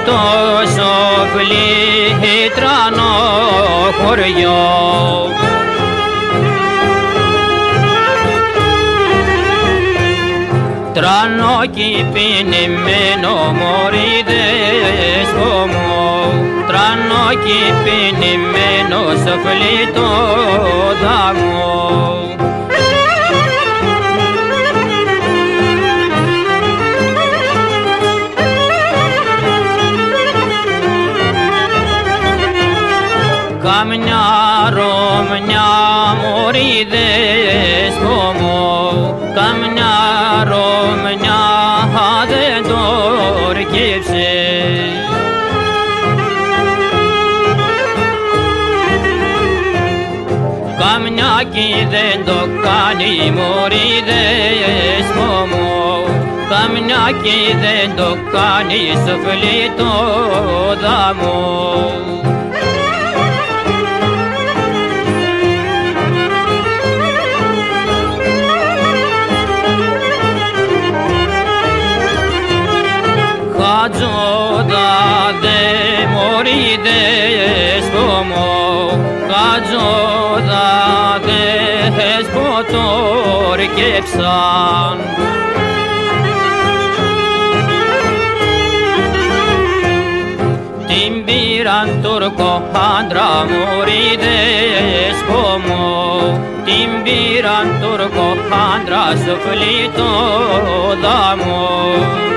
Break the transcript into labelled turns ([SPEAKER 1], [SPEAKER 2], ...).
[SPEAKER 1] το σοφλί τρανό χωριό. Τρανό κυπηνημένο μωρί δεσπομό, τρανό κυπηνημένο σοφλί το δαμό. Καμιά Ρωμιά μωρί δεσπομό, καμιά Ρωμιά δεν το ορκίψε. Καμιά κι δεν το κάνει μωρί δεσπομό, καμιά κι δεν το κάνει σοφλί το δαμό. Χατζόδατε μωρί δεσπομό, χατζόδατε ορκέψαν. Την πήραν Τούρκο άντρα μωρί δεσπομό, την πήραν Τούρκο άντρα σοφλί το δαμό.